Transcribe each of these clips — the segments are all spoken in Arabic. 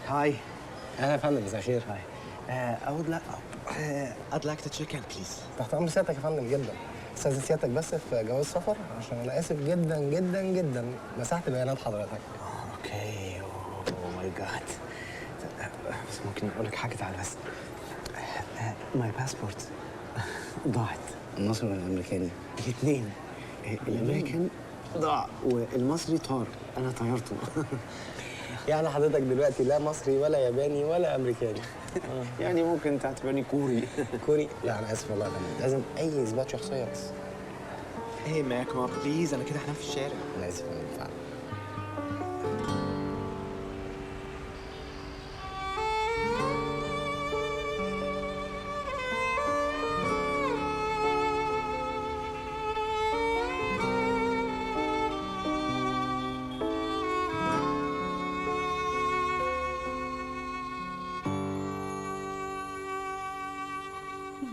هاي. اهلا يا فندم، مساء الخير. هاي. I'd like to check in please. تحت امر سيادتك يا فندم جدا. استاذن سيادتك بس في جواز سفر عشان انا اسف جدا جدا جدا مسحت بيانات حضرتك. اوكي. اوه ماي جاد. بس ممكن اقول لك حاجه؟ تعالى بس. ماي باسبورت ضاعت. المصري ولا الامريكاني؟ الاثنين. الامريكان ضاع والمصري طار، انا طيرته. يعني حضرتك دلوقتي لا مصري ولا ياباني ولا امريكاني. يعني ممكن تعتبرني كوري. كوري؟ لا انا اسف والله يا فندم، لازم اي اثبات شخصيه بس. ايه ماك ما بليز، انا كده هنام في الشارع. انا اسف يا فندم فعلا.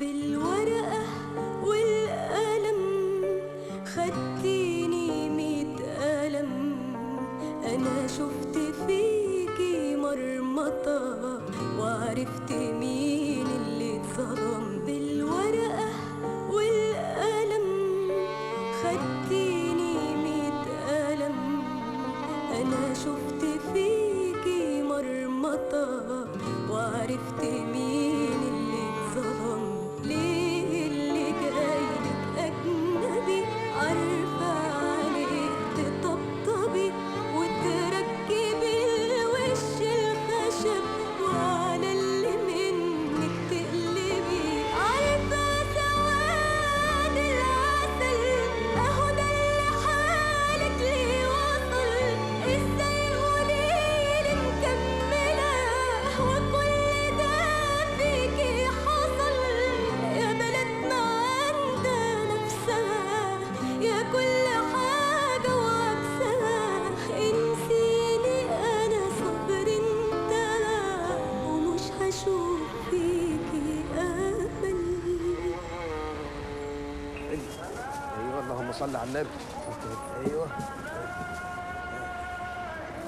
بالورقة والقلم خدتيني 100 قلم، أنا شفت فيكي مرمطة وعرفت مين اللي اتظلم. بالورقة والقلم خدتيني 100 قلم، أنا شفت فيكي مرمطة وعرفت مين اللي اتظلم. ليه اللي جايلك أجنبي عارفة عليه تطبطبي وتركبي الوش الخشب وعلى اللي منك تقلبي. عارفة سواد العسل أهو ده اللي حالك ليه وصل. ازاي قوليلي مكملة وكل ده فيكي حصل. يا بلدنا عندها نفسها يا كل حاجة وعكسها. انسيني أنا صبر انتهى ومش هشوف فيكي أمل. ايوه اللهم صل على النبي. ايوه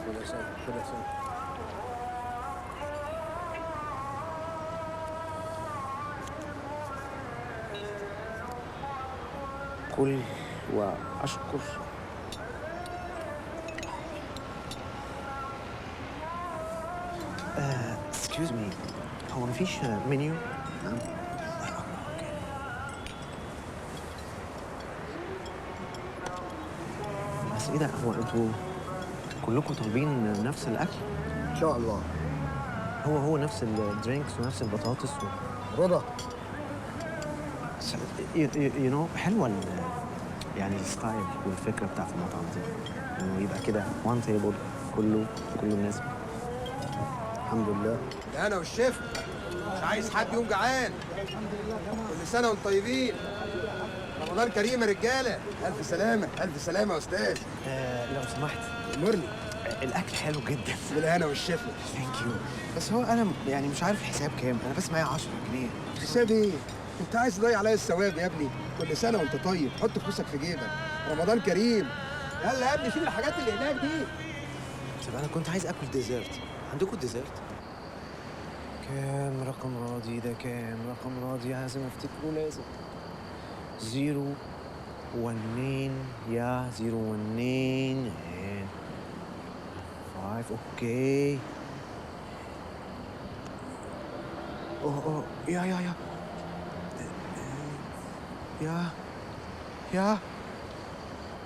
خد يا سيد، خد يا سيد. كل واشكر. اكسكيوز مي، هو مفيش منيو؟ نعم. بس ايه ده، هو انتوا كلكم طالبين نفس الاكل؟ ان شاء الله. هو نفس الدرينكس ونفس البطاطس رضا. يو نو حلوه يعني الستايل والفكره بتاعت المطعم دي، انه يبقى كده وان تيبل كله الناس. الحمد لله. ده انا والشيف مش عايز حد يقوم جعان. كل سنه وانتم طيبين. رمضان كريم يا رجاله. الف سلامه الف سلامه يا استاذ. لو سمحت امرني. الاكل حلو جدا. بالهنا والشفا. ثانك يو. بس هو انا يعني مش عارف الحساب كام، انا بس معايا 10 جنيه. حساب ايه؟ انت عايز تضيع عليا الثواب يا ابني. كل سنه وانت طيب، حط فلوسك في جيبك. رمضان كريم. يلا يا ابني شيل الحاجات اللي هناك دي. طب انا كنت عايز اكل ديزرت، عندكم ديزرت؟ كام رقم راضي ده؟ كام رقم راضي؟ لازم افتكره، لازم 0 1 يا 0 1 5. اوكي. اوه يا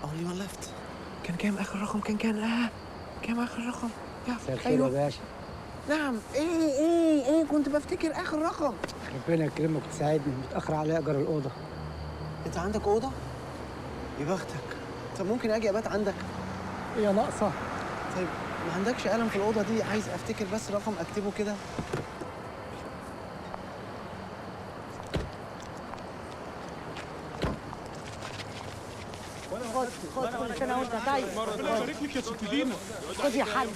only one left. كام اخر رقم؟ كام اخر رقم؟ مساء الخير يا باشا. نعم. ايه كنت بفتكر اخر رقم. ربنا يكرمك وتساعدني، متأخر على إيجار الأوضة. انت عندك اوضه؟ يا بختك. طب ممكن اجي ابات عندك؟ هي ناقصة. طيب ما عندكش قلم في الاوضه دي؟ عايز افتكر بس رقم اكتبه كده. خد كل سنه وانت طيب. ربنا يبارك لك يا ست دينا. خد يا حاج،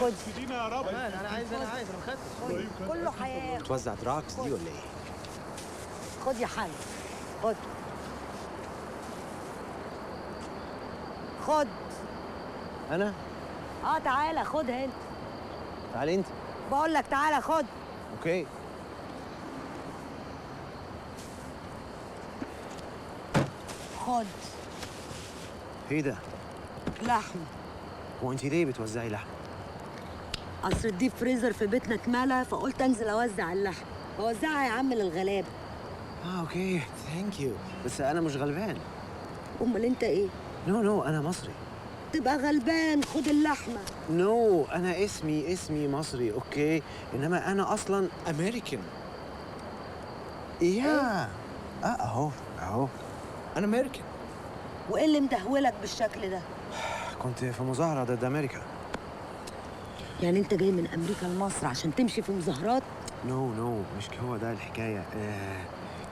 خد. دينا يا رب. انا عايز انا ما خدتش. كله هياخد. توزع دراكس دي ولا ايه؟ خد يا حاج، خد. خد. انا؟ تعالى خدها انت. تعالي انت. بقول لك تعالى خد. اوكي. خد ايه ده؟ لحمه. هو انت ليه بتوزعي لحم؟ اصل الديب فريزر في بيتنا اتملى، فقلت انزل اوزع اللحم. بوزعها يا عم للغلابه. اوكي ثانك يو، بس انا مش غلبان. امال انت ايه؟ نو انا مصري. تبقى غلبان، خد اللحمه. نو انا اسمي مصري اوكي، انما انا اصلا امريكان. يا اهو انا امريكان. وايه اللي مدهولك بالشكل ده؟ كنت في مظاهره ضد امريكا. يعني انت جاي من امريكا لمصر عشان تمشي في مظاهرات؟ نو مش هو ده الحكايه.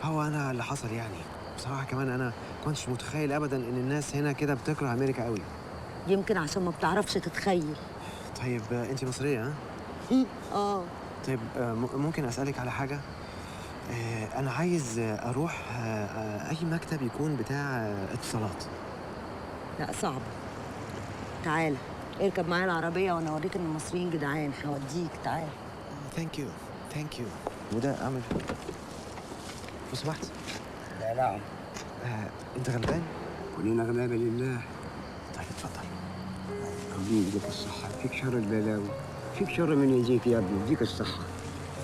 هو انا اللي حصل يعني. بصراحه كمان انا كنتش متخيل ابدا ان الناس هنا كده بتكره امريكا قوي. يمكن عشان ما بتعرفش تتخيل. طيب انت مصريه ها؟ طيب ممكن اسالك على حاجه؟ انا عايز اروح اي مكتب يكون بتاع اتصالات. لا صعب. تعالى اركب معايا العربيه وانا اوريك ان المصريين جدعان. هوديك، تعالى. ثانك يو. وده اعمل لو سمحت. لا نعم. انت غلبان؟ كلنا غلابة لله. طيب اتفضل. ربنا يديك الصحة، فيك شر البلاوي، فيك شر من يجيك يا ابني، يديك الصحة.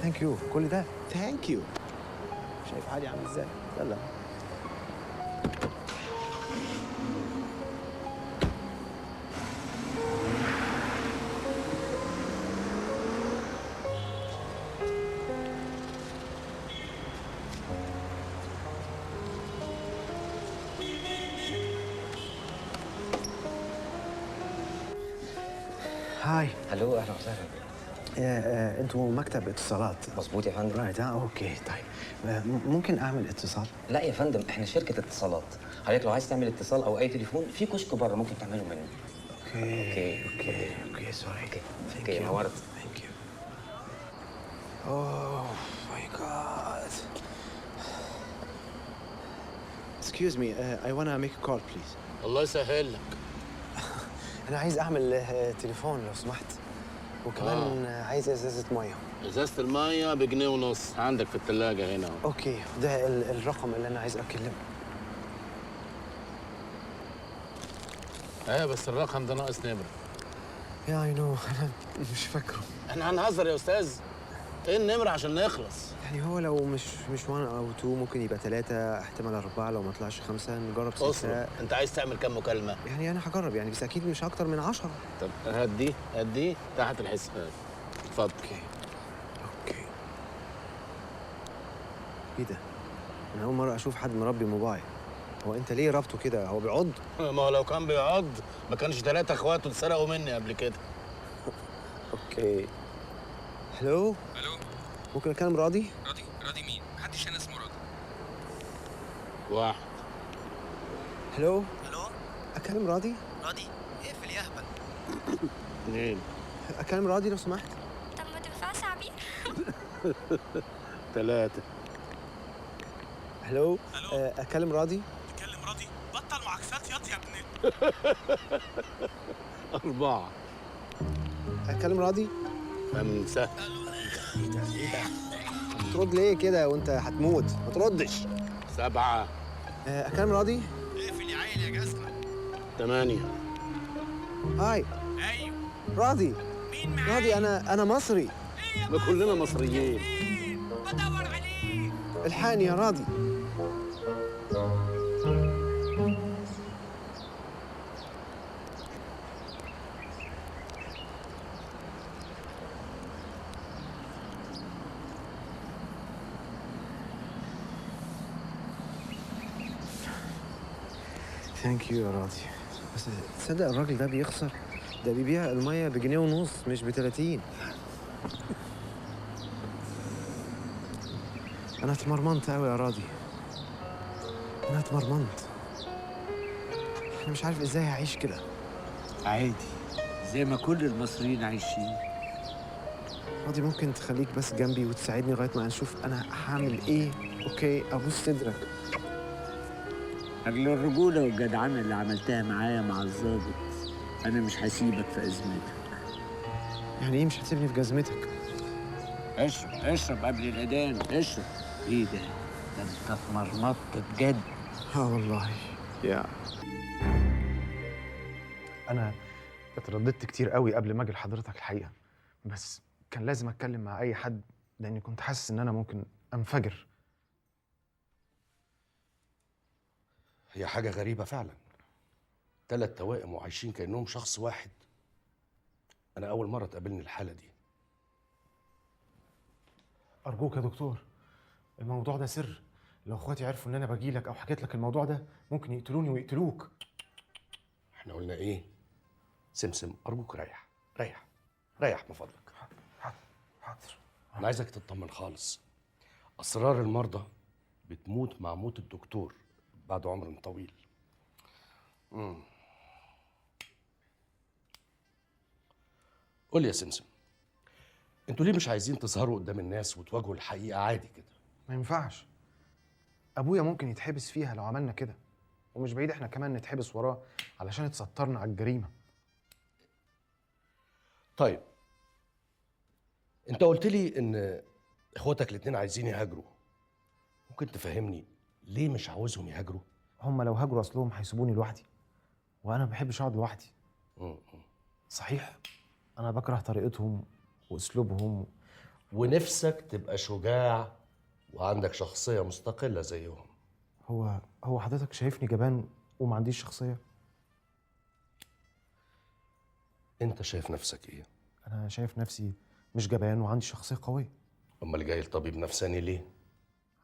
ثانك يو كل ده. ثانك يو. شايف حالي عامل ازاي؟ يلا. هاي. الو، اهلا وسهلا. انتوا مكتب اتصالات؟ مظبوط يا فندم. رايت اوكي طيب. ممكن اعمل اتصال؟ لا يا فندم، احنا شركه اتصالات. حضرتك لو عايز تعمل اتصال او اي تليفون في كشك بره ممكن تعمله منه. اوكي سوري. اوكي نورت. ثانك يو. اوه ماي جاد. Excuse me, I wanna make a call please. الله يسهل لك. أنا عايز أعمل تليفون لو سمحت، وكمان عايز إزازة مية. ازازه الميه بجنيه ونص، عندك في الثلاجه هنا. أوكي، ده الرقم اللي أنا عايز أكلمه. ايوه بس الرقم ده ناقص نمره. يا أي نو أنا مش فاكره. احنا هنهزر يا استاذ. ايه النمره عشان نخلص؟ يعني هو لو مش 1 أو 2 ممكن يبقى 3، احتمال 4، لو ما طلعش 5 نجرب 6. اصبر، انت عايز تعمل كام مكالمه؟ يعني أنا هجرب يعني، بس أكيد مش أكتر من 10. طب هدي تحت الحساب. اتفضل. اوكي. ايه ده؟ انا اول مره اشوف حد مربي موبايل. هو انت ليه ربطه كده؟ هو بيعض؟ ما هو لو كان بيعض ما كانش 3 اخواته اتسرقوا مني قبل كده. اوكي. هلو؟ ممكن اكلم راضي؟ راضي مين؟ محدش هنا اسمه راضي. واحد. هلو؟ اكلم راضي؟ راضي؟ اقفل يا اهبل. 2. اكلم راضي لو سمحت؟ طب ما تنفعش عبير؟ 3. هلو؟ اكلم راضي؟ تكلم راضي؟ بطل معاكسات ياض يا ابني. 4. اكلم راضي؟ 5. بترد ليه كده وانت هتموت؟ ما تردش. 7. اكلم راضي؟ اقفل يا عيل يا جزمة. 8. هاي. ايوه. راضي. مين معايا؟ راضي انا مصري. ما كلنا مصريين. بدور عليك. الحقني يا راضي. ثانك يو يا راضي. بس تصدق الراجل ده بيخسر؟ ده بيبيع المية بجنيه ونص مش ب30. أنا اتمرمنت أوي يا راضي. أنا اتمرمنت. أنا مش عارف إزاي هعيش كده. عادي زي ما كل المصريين عايشين. راضي ممكن تخليك بس جنبي وتساعدني لغاية ما نشوف أنا هعمل إيه؟ أوكي أبوس صدرك. أجل الرجولة والجدعنة اللي عملتها معايا مع الظابط أنا مش هسيبك في أزمتك. يعني إيه مش هتسيبني في جزمتك؟ اشرب قبل الاذان، اشرب. ايه ده؟ ده انت اتمرمطت بجد. والله يا انا اترددت كتير قوي قبل ما اجي لحضرتك الحقيقه، بس كان لازم اتكلم مع اي حد لاني كنت حاسس ان انا ممكن انفجر. هي حاجة غريبة فعلا، 3 توائم وعايشين كأنهم شخص واحد. أنا أول مرة تقابلني الحالة دي. ارجوك يا دكتور، الموضوع ده سر. لو اخواتي عرفوا ان انا باجيلك او حكيت لك الموضوع ده ممكن يقتلوني ويقتلوك. احنا قلنا إيه؟ سمسم أرجوك ريح ريح ريح من فضلك. حاضر. أنا عايزك تطمن خالص. أسرار المرضى بتموت مع موت الدكتور بعد عمر طويل. قول لي يا سمسم، انتوا ليه مش عايزين تظهروا قدام الناس وتواجهوا الحقيقة عادي كده؟ ما ينفعش، ابويا ممكن يتحبس فيها لو عملنا كده، ومش بعيد احنا كمان نتحبس وراه علشان اتسترنا على الجريمه. طيب انت قلت لي ان اخواتك الاتنين عايزين يهاجروا، ممكن تفهمني ليه مش عاوزهم يهاجروا؟ هم لو هاجروا اصلهم هيسيبوني لوحدي، وانا ما بحبش اقعد لوحدي. صحيح انا بكره طريقتهم واسلوبهم. ونفسك تبقى شجاع وعندك شخصية مستقلة زيهم. هو حضرتك شايفني جبان وما عنديش شخصيه؟ انت شايف نفسك ايه؟ انا شايف نفسي مش جبان وعندي شخصيه قويه. امال جاي لطبيب نفساني ليه؟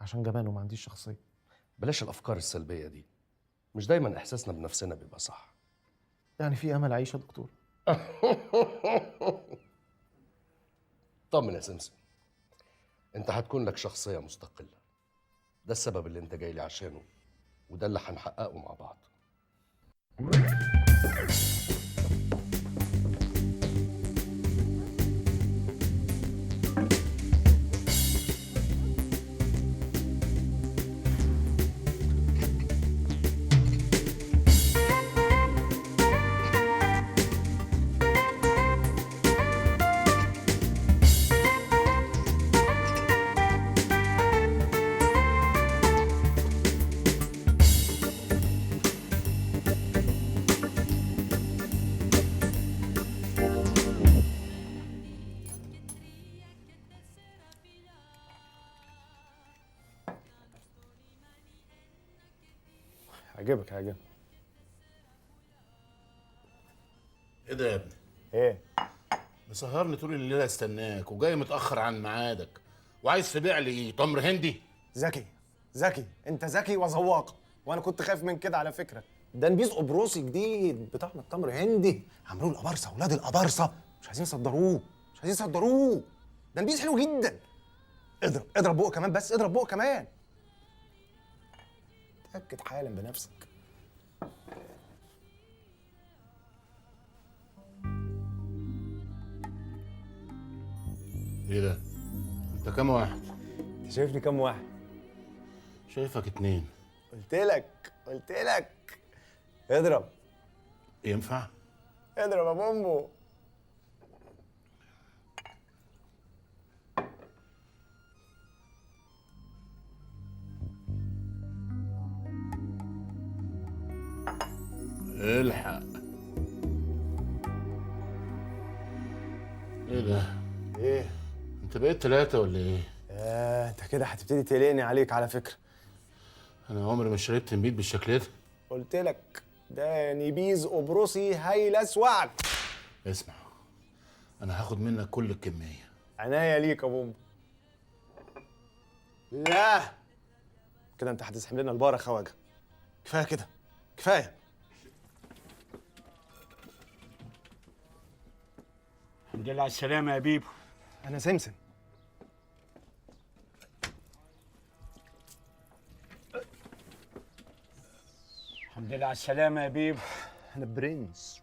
عشان جبان وما عنديش شخصيه. بلاش الافكار السلبية دي، مش دايما احساسنا بنفسنا بيبقى صح. يعني في امل اعيش يا دكتور؟ طمن يا سمسم، انت هتكون لك شخصية مستقلة. ده السبب اللي انت جاي لي عشانه، وده اللي هنحققه مع بعض. هيعجبك. ايه ده يا ابني؟ ايه؟ مسهرني طول الليله استناك وجاي متاخر عن ميعادك، وعايز تبيع لي تمر هندي؟ ذكي انت ذكي وذواق، وانا كنت خايف من كده على فكره. ده نبيذ قبرصي جديد بتاع تمر هندي، عملوه الابارصه، اولاد الابارصه مش عايزين يصدروه. ده نبيذ حلو جدا. اضرب بقه كمان، بس اضرب بقه كمان. تأكد حالا بنفسك. ايه ده؟ انت كام واحد؟ انت شايفني كام واحد؟ شايفك 2. قلت لك اضرب. ينفع؟ اضرب يا بومبو. الحق. ايه ده؟ ايه؟ انت بقيت 3 ولا ايه؟ انت كده هتبتدي تقلقني عليك على فكره. انا عمري ما شربت نبيت بالشكل ده. قلت لك ده نبيذ قبرصي هيلسوعك. اسمع، انا هاخد منك كل الكميه. عناية ليك يا بومبو. لا كده انت هتسحب لنا البار يا خواجه. كفايه كده، كفايه. الحمد لله على السلامة يا بيبو. أنا سمسم. الحمد لله على السلامة يا بيبو. أنا برنس.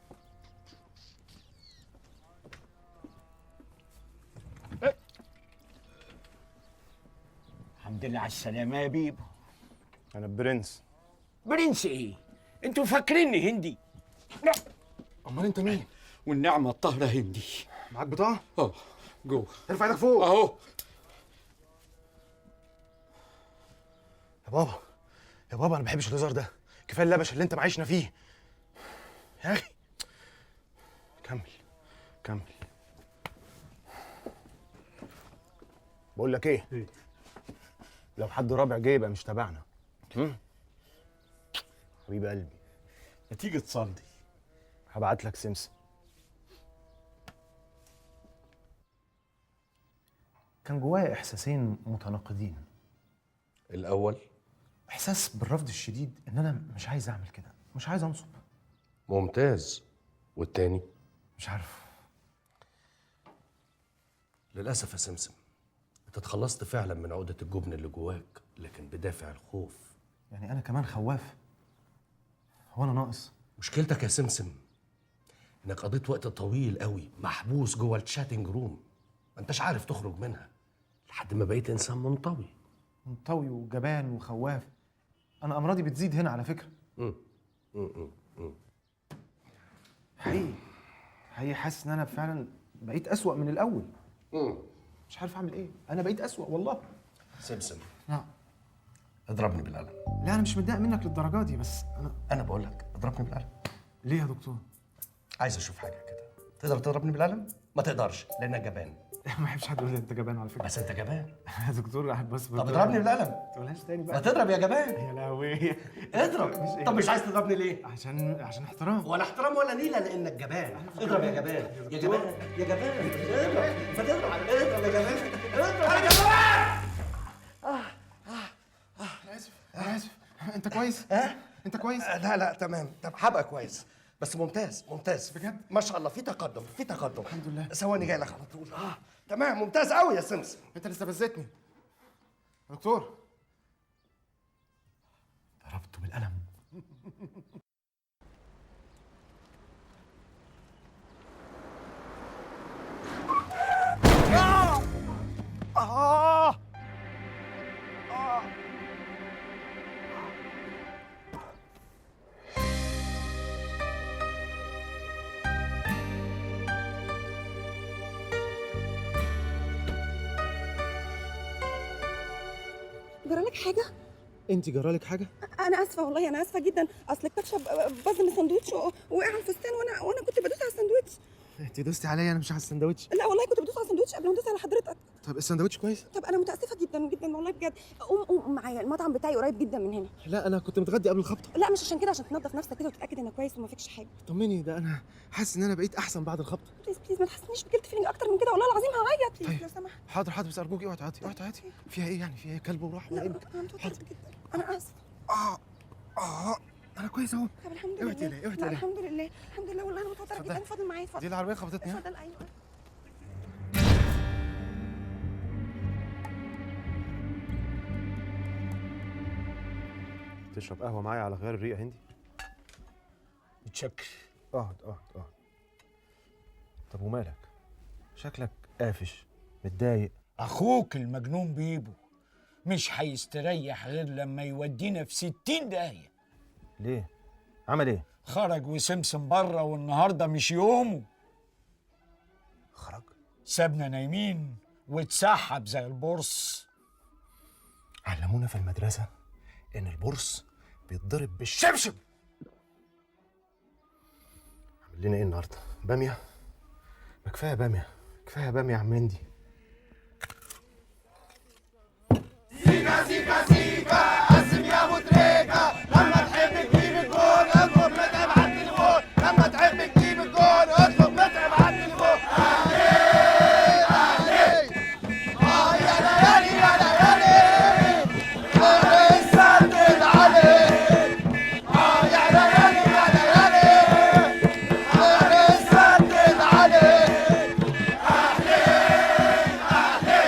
الحمد لله على السلامة يا بيبو. أنا برنس. برنس إيه؟ أنتوا فاكريني هندي؟ لا. أمال أنت مين؟ والنعمة الطاهرة هندي. معاك بطاقة؟ جوه. ارفع ايدك فوق اهو. يا بابا يا بابا، انا ما بحبش الهزار ده، كفايه اللبش اللي انت معيشنا فيه يا اخي. كمل كمل. بقول لك ايه، لو حد رابع جه يبقى مش تبعنا. حبيب قلبي، ما تيجي تصلي. هبعت لك سمسم. كان جوايا احساسين متناقضين. الاول احساس بالرفض الشديد، ان انا مش عايز اعمل كده، مش عايز انصب. ممتاز. والتاني؟ مش عارف. للاسف يا سمسم، انت اتخلصت فعلا من عقده الجبن اللي جواك، لكن بدافع الخوف. يعني انا كمان خواف؟ هو انا ناقص؟ مشكلتك يا سمسم انك قضيت وقت طويل قوي محبوس جوه الشاتنج روم، ما انتش عارف تخرج منها لحد ما بقيت انسان منطوي. منطوي وجبان وخواف؟ انا امراضي بتزيد هنا على فكره. حقيقي حاسس ان انا فعلا بقيت اسوأ من الاول. مش عارف اعمل ايه، انا بقيت اسوأ والله. سمسم، نعم. اضربني بالقلم. لا انا مش متضايق منك للدرجه دي، بس انا بقول لك اضربني بالقلم. ليه يا دكتور؟ عايز اشوف حاجه كده. تقدر تضربني بالقلم؟ ما تقدرش لانك جبان. ما بحبش حد يقول لي انت جبان على فكره. بس انت جبان يا دكتور قاعد بس طب اضربني بالقلم. ما تقولهاش تاني بقى. ما تضرب يا جبان. يا لهوي. اضرب. طب مش عايز تضربني ليه؟ عشان احترام. ولا احترام ولا نيله، لانك جبان. اضرب يا جبان يا جبان يا جبان. اضرب. ما تضرب. اضرب يا جبان. اضرب يا جبان. انا اسف انت كويس؟ انت كويس؟ لا تمام. طب هبقى كويس، بس ممتاز ممتاز بجد ما شاء الله. في تقدم في تقدم. الحمد لله. ثواني جاي لك على طول. تمام ممتاز قوي يا سمسم. انت اللي استفزتني يا دكتور. ضربته بالقلم. جرالك حاجة؟ انت جرالك حاجه؟ أنا آسفة والله، أنا آسفة جدا، أصل الكاتشب باظ من الساندوتش وقع على الفستان وأنا كنت بدوس على الساندوتش. انت دوستي عليا انا مش على السندوتش. لا والله كنت بدوس على الساندوتش قبل ما ادوس على حضرتك. طب السندوتش كويس؟ طب أنا متأسفة جدا جدا والله بجد. قوم معايا، المطعم بتاعي قريب جدا من هنا. لا انا كنت متغدي قبل الخبطه. لا مش عشان كده، عشان تنظف نفسك كده وتتأكد إنك كويس وما فيكش حاجة. طمني، ده انا حاسس ان انا بقيت احسن بعد الخبطه. بليز ما تحسسنيش بجلد فيلينج أكتر من كده، والله العظيم هعيط. طيب. لو سمحت. حاضر بس ارجوكي اوعي تعيطي اوعي تعيطي. فيها ايه يعني؟ فيها ايه؟ كلب وراح ولا لا ايه؟ أنا متوترة جدا، أنا آسفة. انا كويس اهو. طب الحمد اوعي لله. تقلقي اوعي لا تقلقي. الحمد لله الحمد لله والله أنا متوترة جدا. اتفضل معايا اتفضل. دي العربيه خبطتني. اتفضل. أيوه. تشرب قهوه معايا على غير الريقه هندي؟ متشكر. اقعد. طب ومالك؟ شكلك قافش متضايق. اخوك المجنون بيبو مش هيستريح غير لما يودينا في 60 داهيه. ليه؟ عمل ايه؟ خرج وسمسم بره والنهارده مش يومه. خرج؟ سابنا نايمين واتسحب زي البورس. علمونا في المدرسه ان البورس بيتضرب بالشبشب. عمل لنا ايه النهارده؟ باميه؟ ما كفايه باميه، كفايه باميه يا عم هندي. سيكا سيكا سيكا قسم يا ابو تريكه، لما تحب تجيب الجول اطلب متعب على التليفون، لما تحب تجيب الجول اطلب متعب على التليفون. اهلي اهلي يا ليالي يا ليالي نهار السدد عليك. يا ليالي يا ليالي نهار السدد عليك. اهلي اهلي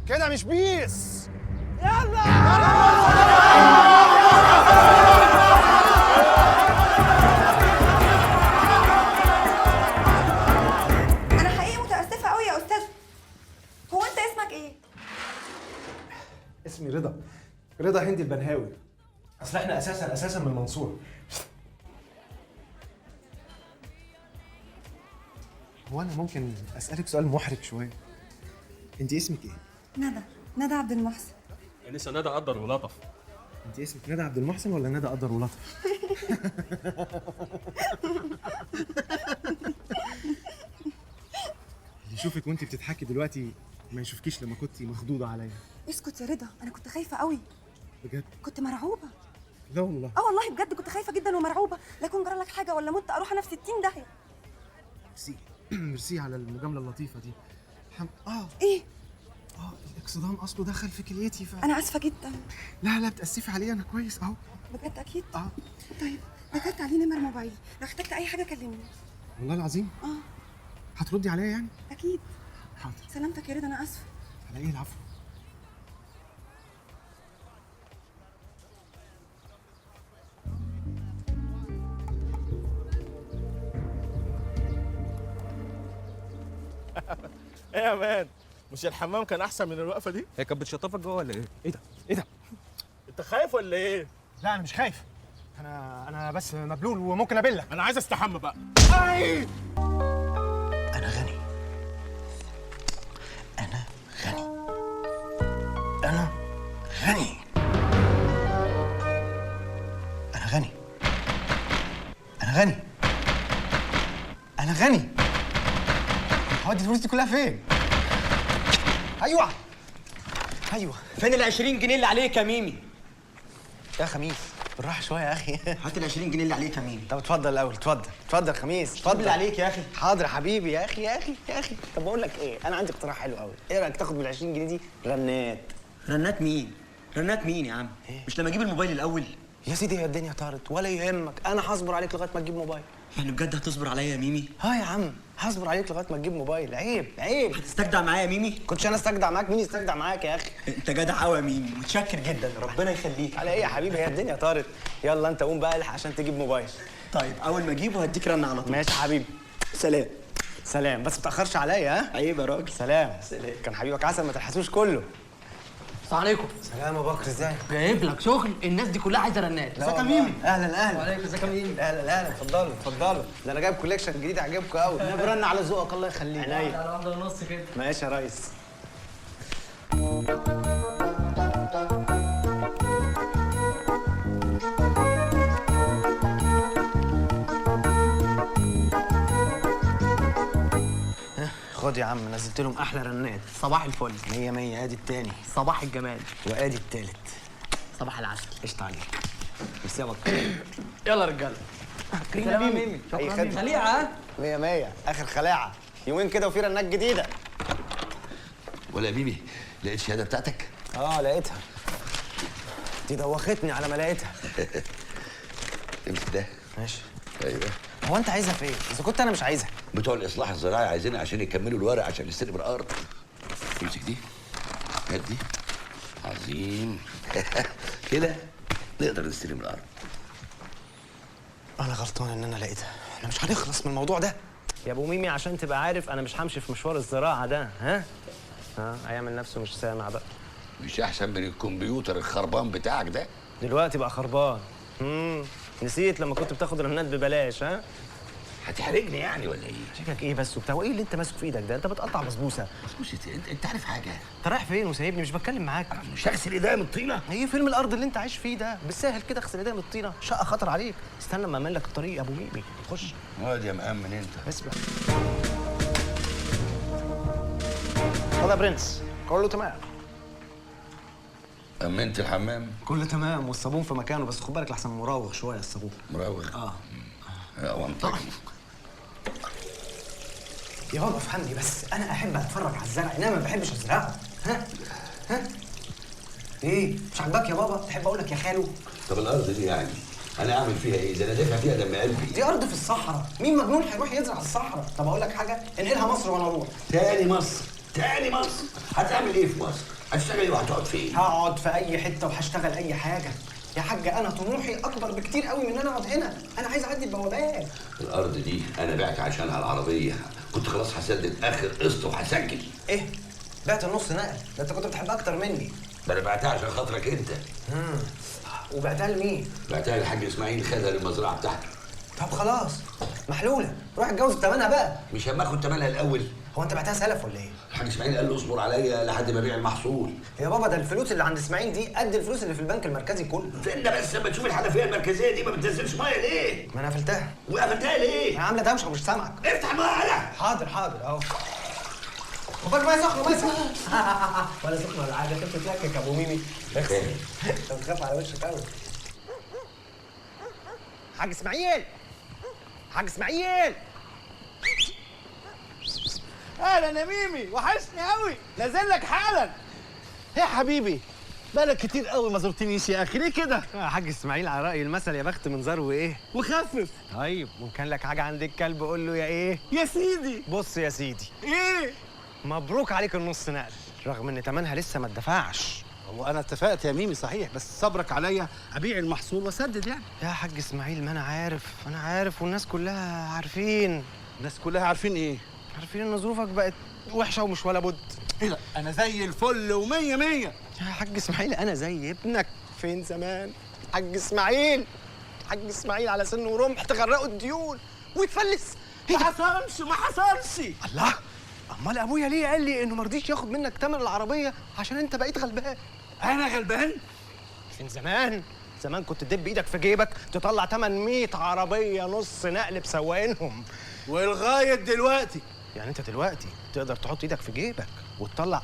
كده مش بيس. أنا حقيقي اسمي رضا هندي البنهاوي. اصل احنا اساسا من المنصوره. هو انا ممكن اسالك سؤال محرج شويه؟ انت اسمك ايه؟ ندى عبد المحسن. انسه ندى قدر ولطف. انت اسمك ندى عبد المحسن ولا ندى قدر ولطف؟ اللي يشوفك وانت بتضحكي دلوقتي ما يشوفكيش لما كنتي مخضوضه عليا. اسكت يا رضا، انا كنت خايفه قوي. بجد؟ كنت مرعوبه. لا والله. والله بجد كنت خايفه جدا ومرعوبه، لا يكون جرى لك حاجه ولا مت اروح انا في 60 داهيه. ميرسي على المجامله اللطيفه دي. ايه؟ الاكسدام اصله دخل في كليتي انا اسفه جدا. لا بتاسفي عليا، انا كويس اهو. بجد اكيد؟ طيب بجد عليه نمر موبايلي، لو احتجت اي حاجه كلمني. والله العظيم؟ هتردي عليا يعني؟ اكيد. حاضر. سلامتك يا رضا، انا اسفه. على ايه؟ العفو. ايه يا مان، مش الحمام كان احسن من الوقفه دي؟ هي كانت بتشطفك جوه ولا ايه؟ ايه ده؟ انت خايف ولا ايه؟ لا انا مش خايف. انا بس مبلول وممكن ابلك. انا عايز استحمى بقى. انا غني. هودي الفلوس دي كلها فين؟ ايوه فين ال 20 جنيه اللي عليك يا ميمي؟ يا خميس بالراحه شويه يا اخي. هات ال 20 جنيه اللي عليك يا ميمي. طب اتفضل الاول، اتفضل خميس، اتفضل. اللي عليك يا اخي. حاضر يا حبيبي. يا اخي طب بقول لك ايه، انا عندي اقتراح حلو قوي. ايه رايك تاخد من 20 جنيه دي رنات مين يا عم؟ مش لما اجيب الموبايل الاول؟ يا سيدي هي الدنيا طارت ولا يهمك، انا هصبر عليك لغايه ما تجيب موبايل. يعني بجد هتصبر عليا يا ميمي؟ يا عم هصبر عليك لغايه ما تجيب موبايل. عيب. هتستجدع معايا يا ميمي؟ كنتش انا استجدع معاك؟ مين يستجدع معاك يا اخي؟ انت جدع قوي يا ميمي، متشكر جدا، ربنا يخليك. على ايه يا حبيبي، هي الدنيا طارت. يلا انت قوم بقى الحق عشان تجيب موبايل. طيب اول ما اجيبه هديك رن على طول. ماشي يا حبيبي. سلام بس ما تاخرش عليا. ها عيب يا راجل. سلام. كان حبيبك عسل، ما تلحسوش كله. السلام عليكم. سلام يا بكر، ازيك؟ جايب لك شغل، الناس دي كلها عايزه رنات. ازيك يا ميمي؟ اهلا. وعليكم ازيك يا ميمي؟ اهلا اتفضلوا. ده انا جايب كوليكشن جديد عجبكم قوي. انا برن على ذوقك، الله يخليك. عينيا. على واحده ونص كده. ماشي يا ريس. خد يا عم، نزلت لهم احلى رنات. صباح الفل. 100 100. ادي التاني صباح الجمال. وادي التالت. صباح العسل. قشطة عليك. ميرسي يا بكر. يلا رجاله. كريم يا ميمي. شكرا ميمي. خليعه. 100 100. اخر خلاعه. يومين كده وفي رنات جديده. ولا يا ميمي، لقيت الشهاده بتاعتك؟ لقيتها. دي دوختني على ما لقيتها. امسك ده. ماشي. ايوه. هو انت عايزها فين؟ اذا كنت انا مش عايزها. بتوع الاصلاح الزراعي عايزينها عشان يكملوا الورق عشان نستلم الارض. امسك دي. هات دي. عظيم. كده نقدر نستلم الارض. انا غلطان ان انا لقيتها. احنا مش هنخلص من الموضوع ده يا ابو ميمي. عشان تبقى عارف انا مش همشي في مشوار الزراعه ده. هيعمل نفسه مش سامع بقى. مش احسن من الكمبيوتر الخربان بتاعك ده؟ دلوقتي بقى خربان. نسيت لما كنت بتاخد رنات ببلاش. هتحرجني يعني ولا ايه؟ شكلك ايه بس وبتاع؟ وايه اللي انت ماسك في ايدك ده؟ انت بتقطع بسبوسه. بسبوسه؟ انت عارف حاجه؟ انت رايح فين وسايبني؟ مش بتكلم معاك. مش هغسل ايديا من الطينه؟ هي فيلم الارض اللي انت عايش فيه ده بالسهل كده اغسل ايديا من الطينه؟ شقه خطر عليك. استنى لما اعمل لك الطريق يا ابو ميمي. خش. يا مأمن انت. اسمع. خد يا برنس، كله تمام. أمنت الحمام؟ كله تمام والصابون في مكانه، بس خد بالك لحسن مراوغ شويه الصابون. مراوغ؟ وامطري. يا بابا افهمني بس، انا احب اتفرج على الزرع انما ما بحبش ازرعه. ايه مش عاجباك يا بابا؟ تحب اقول لك يا خالو؟ طب الارض دي يعني انا اعمل فيها ايه؟ ده انا دافع فيها دم قلبي. دي ارض في الصحراء، مين مجنون هيروح يزرع الصحراء؟ طب اقول لك حاجه، انقلها مصر وانا اروح. تاني مصر؟ هتعمل ايه في مصر؟ هتشتغل ايه وهتقعد فين؟ هقعد في اي حته وهشتغل اي حاجه يا حاجه. انا طموحي اكبر بكتير قوي من ان انا اقعد هنا. انا عايز اعدي البوابات. الارض دي انا بعت عشانها العربيه، كنت خلاص هسدد اخر قسط وهسجل. ايه؟ بعت النص نقل؟ ده انت كنت بتحبها اكتر مني. ده انا بعتها عشان خاطرك انت. وبعتها لمين؟ بعتها للحاج اسماعيل، خدها للمزرعه بتاعته. طب خلاص محلوله، روح اتجوز بثمنها بقى. مش هم اخد ثمنها الاول؟ هو انت بعتها سلف ولا ايه؟ الحاج اسماعيل قال له اصبر عليا لحد ما ابيع المحصول. يا بابا ده الفلوس اللي عند اسماعيل دي قد الفلوس اللي في البنك المركزي كله. استنى بس لما تشوف الحنفيه المركزيه دي ما بتنزلش ميه ليه؟ ما انا قفلتها. وقفلتها ليه؟ انا عامله دوشه ومش سامعك. افتح الميه. حاضر اهو. خد بالك ميه سخنه ميه سخنه. ولا سخنه ولا حاجه، انت بتتلكك يا ابو ميمي. اغسل. انت بتخاف على وشك قوي. حاج اسماعيل، حاج اسماعيل. اهلا يا ميمي، وحشني قوي، نازل لك حالا. يا حبيبي بقالك كتير قوي ما زرتنيش يا اخي، ليه كده؟ يا حاج اسماعيل على رأي المثل يا بخت من زار وايه؟ وخفف. طيب وان كان لك حاجه عند الكلب قول له يا ايه؟ يا سيدي. بص يا سيدي، ايه؟ مبروك عليك النص نقل، رغم ان تمنها لسه ما اتدفعش. هو انا اتفقت يا ميمي صحيح، بس صبرك عليا ابيع المحصول واسدد يعني. يا حاج اسماعيل ما انا عارف والناس كلها عارفين. الناس كلها عارفين ايه؟ عارفين ان ظروفك بقت وحشه ومش ولا بد. ايه ده؟ انا زي الفل ومية مية. يا حاج اسماعيل انا زي ابنك فين زمان. حاج اسماعيل، حاج اسماعيل على سن ورمح تغرقوا الديون ويتفلس. ما حصلش. الله، امال ابويا ليه قال لي انه ما رضيش ياخد منك ثمن العربيه عشان انت بقيت غلبان؟ انا غلبان؟ فين زمان كنت تدب بايدك في جيبك تطلع 800 عربيه نص نقل بسواقينهم. ولغايه دلوقتي يعني انت دلوقتي تقدر تحط ايدك في جيبك وتطلع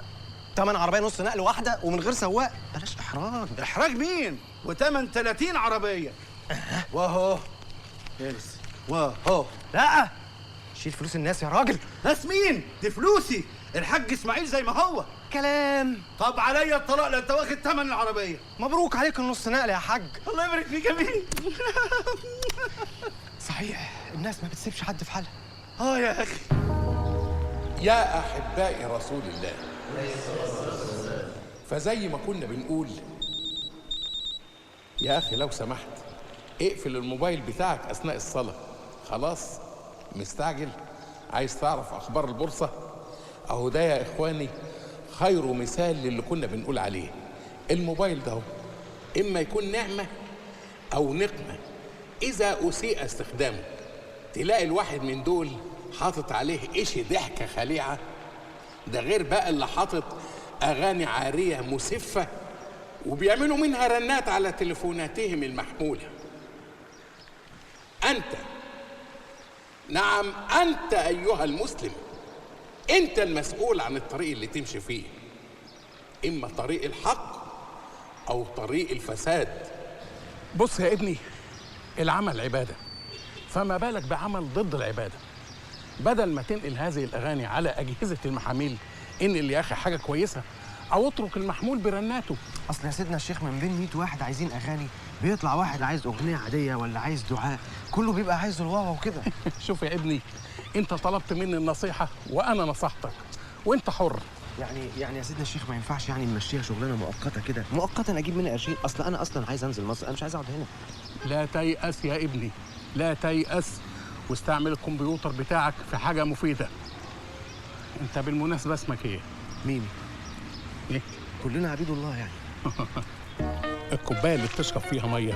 8 عربيه نص نقل واحده ومن غير سواق؟ بلاش احراج. احراج مين؟ وتمن 30 عربيه. واهو يلس واهو. لا شيل فلوس الناس يا راجل. ناس مين؟ دي فلوسي، الحاج اسماعيل زي ما هو. كلام. طب عليا الطلاق لو انت واخد ثمن العربيه. مبروك عليك النص نقل يا حاج. الله يبارك فيك يا مين. صحيح الناس ما بتسيبش حد في حالها. يا اخي. يا احبائي رسول الله، فزي ما كنا بنقول يا اخي لو سمحت اقفل الموبايل بتاعك اثناء الصلاه. خلاص مستعجل عايز تعرف اخبار البورصه؟ اهو ده يا اخواني خير مثال للي كنا بنقول عليه. الموبايل ده اما يكون نعمه او نقمه اذا اسيء استخدامه. تلاقي الواحد من دول حاطط عليه إشي ضحكه خليعه، ده غير بقى اللي حاطط اغاني عاريه مسفه وبيعملوا منها رنات على تليفوناتهم المحموله. انت، نعم انت ايها المسلم، انت المسؤول عن الطريق اللي تمشي فيه، اما طريق الحق او طريق الفساد. بص يا ابني، العمل عباده، فما بالك بعمل ضد العباده. بدل ما تنقل هذه الاغاني على اجهزه المحاميل، انقل يا اخي حاجه كويسه او اترك المحمول برناته. اصل يا سيدنا الشيخ من بين 100 واحد عايزين اغاني بيطلع واحد عايز اغنيه عاديه ولا عايز دعاء، كله بيبقى عايز الواو وكده. شوف يا ابني، انت طلبت مني النصيحه وانا نصحتك وانت حر. يعني يا سيدنا الشيخ ما ينفعش يعني نمشيها شغلانه مؤقته كده، مؤقتا اجيب منها قرشين. اصل انا اصلا عايز انزل مصر، انا مش عايز اقعد هنا. لا تيأس يا ابني، لا تيأس، واستعمل الكمبيوتر بتاعك في حاجه مفيده. انت بالمناسبه اسمك ايه؟ ميمي. ايه؟ كلنا عبيد الله يعني. الكوبايه اللي بتشرب فيها ميه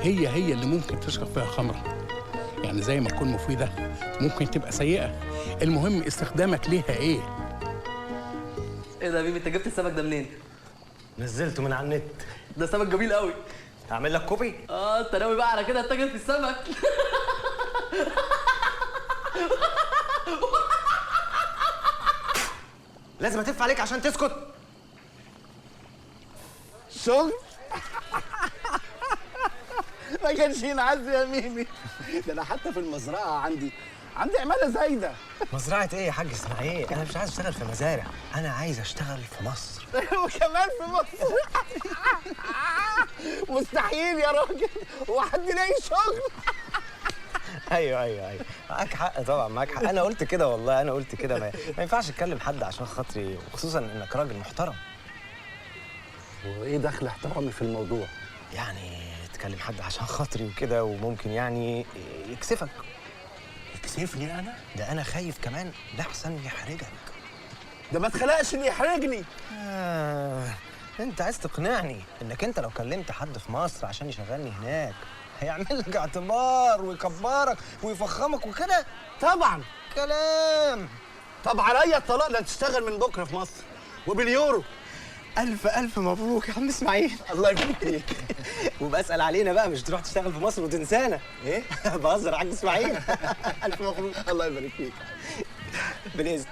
هي اللي ممكن تشرب فيها خمره. يعني زي ما تكون مفيده ممكن تبقى سيئه، المهم استخدامك ليها ايه. ايه ده يا بيبي، انت جبت السمك ده منين؟ نزلته من على النت. ده سمك جميل قوي. اعمل لك كوبي؟ انت ناوي بقى على كده تتاجر في السمك. لازم اتف عليك عشان تسكت. شغل؟ ما كانش ينعز يا ميمي، ده انا حتى في المزرعه عندي عماله زايده. مزرعه ايه يا حاج اسماعيل؟ انا مش عايز اشتغل في مزارع، انا عايز اشتغل في مصر. وكمان في مصر؟ مستحيل يا راجل، هو حد لاقي شغل؟ ايوه معاك حق طبعا، معاك حق. انا قلت كده والله، انا قلت كده. ما ينفعش اتكلم حد عشان خاطري، وخصوصا انك راجل محترم. وايه دخل احترامي في الموضوع؟ يعني تكلم حد عشان خاطري وكده، وممكن يعني يكسفك. يكسفني انا؟ ده انا خايف كمان لحسن يحرجك. ده ما اتخلقش اللي يحرجني. انت عايز تقنعني انك انت لو كلمت حد في مصر عشان يشغلني هناك هيعمل لك اعتبار ويكبرك ويفخمك وكده؟ طبعا كلام. طب عليا الطلاق لا تشتغل من بكره في مصر وباليورو. الف الف مبروك يا عم اسماعيل. الله يبارك فيك. وبسأل علينا بقى، مش تروح تشتغل في مصر وتنسانا. ايه؟ بهزر يا حاج اسماعيل. الف مبروك. الله يبارك فيك. بالاذن.